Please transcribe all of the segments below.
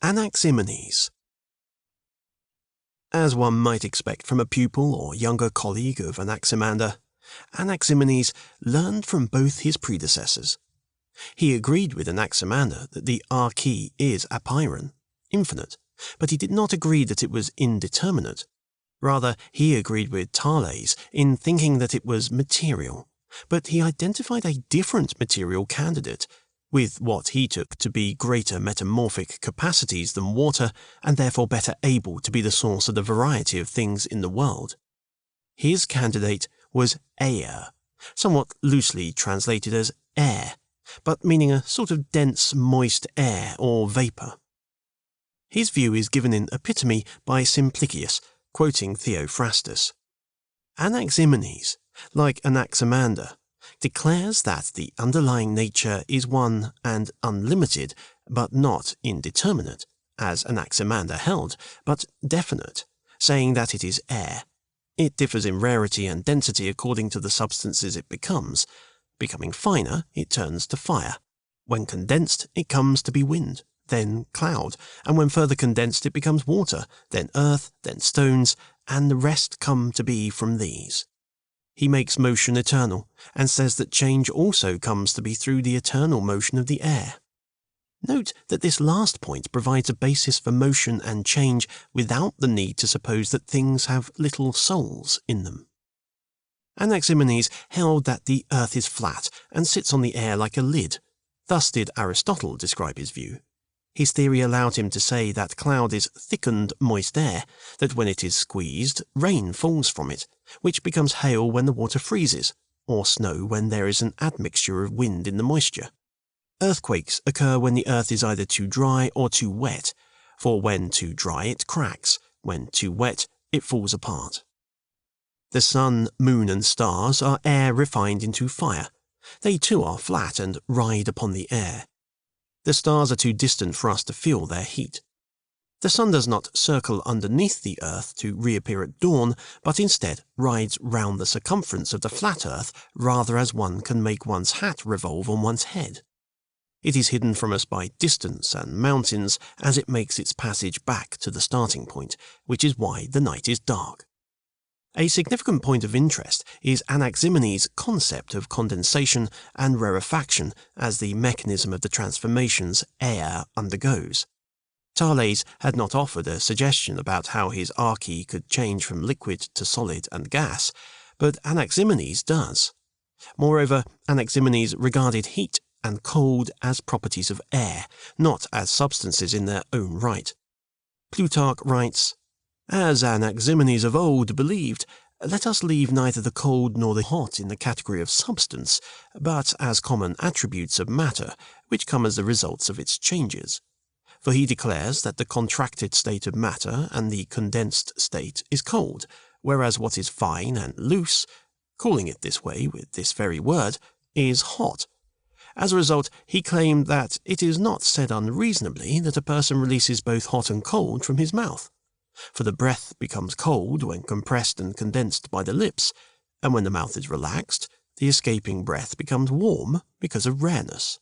Anaximenes. As one might expect from a pupil or younger colleague of Anaximander, Anaximenes learned from both his predecessors. He agreed with Anaximander that the arche is apeiron, infinite, but he did not agree that it was indeterminate. Rather, he agreed with Thales in thinking that it was material, but he identified a different material candidate, with what he took to be greater metamorphic capacities than water, and therefore better able to be the source of the variety of things in the world. His candidate was air, somewhat loosely translated as air, but meaning a sort of dense, moist air or vapour. His view is given in Epitome by Simplicius, quoting Theophrastus. Anaximenes, like Anaximander, declares that the underlying nature is one and unlimited, but not indeterminate, as Anaximander held, but definite, saying that it is air. It differs in rarity and density according to the substances it becomes. Becoming finer, it turns to fire. When condensed, it comes to be wind, then cloud, and when further condensed it becomes water, then earth, then stones, and the rest come to be from these. He makes motion eternal, and says that change also comes to be through the eternal motion of the air. Note that this last point provides a basis for motion and change without the need to suppose that things have little souls in them. Anaximenes held that the earth is flat and sits on the air like a lid. Thus did Aristotle describe his view. His theory allowed him to say that cloud is thickened, moist air, that when it is squeezed, rain falls from it, which becomes hail when the water freezes, or snow when there is an admixture of wind in the moisture. Earthquakes occur when the earth is either too dry or too wet, for when too dry it cracks, when too wet it falls apart. The sun, moon and stars are air refined into fire. They too are flat and ride upon the air. The stars are too distant for us to feel their heat. The sun does not circle underneath the earth to reappear at dawn, but instead rides round the circumference of the flat earth rather as one can make one's hat revolve on one's head. It is hidden from us by distance and mountains as it makes its passage back to the starting point, which is why the night is dark. A significant point of interest is Anaximenes' concept of condensation and rarefaction as the mechanism of the transformations air undergoes. Thales had not offered a suggestion about how his arche could change from liquid to solid and gas, but Anaximenes does. Moreover, Anaximenes regarded heat and cold as properties of air, not as substances in their own right. Plutarch writes, "As Anaximenes of old believed, let us leave neither the cold nor the hot in the category of substance, but as common attributes of matter, which come as the results of its changes. For he declares that the contracted state of matter and the condensed state is cold, whereas what is fine and loose, calling it this way with this very word, is hot. As a result, he claimed that it is not said unreasonably that a person releases both hot and cold from his mouth. For the breath becomes cold when compressed and condensed by the lips, and when the mouth is relaxed, the escaping breath becomes warm because of rareness.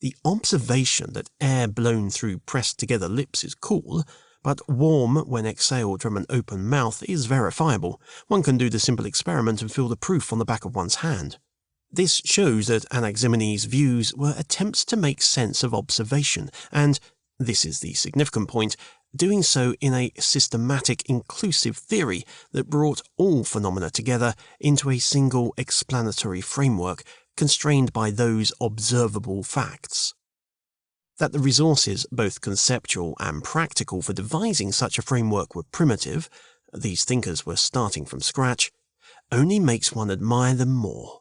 The observation that air blown through pressed-together lips is cool, but warm when exhaled from an open mouth is verifiable. One can do the simple experiment and feel the proof on the back of one's hand. This shows that Anaximenes' views were attempts to make sense of observation, and, this is the significant point, doing so in a systematic, inclusive theory that brought all phenomena together into a single explanatory framework constrained by those observable facts. That the resources, both conceptual and practical, for devising such a framework were primitive, these thinkers were starting from scratch, only makes one admire them more.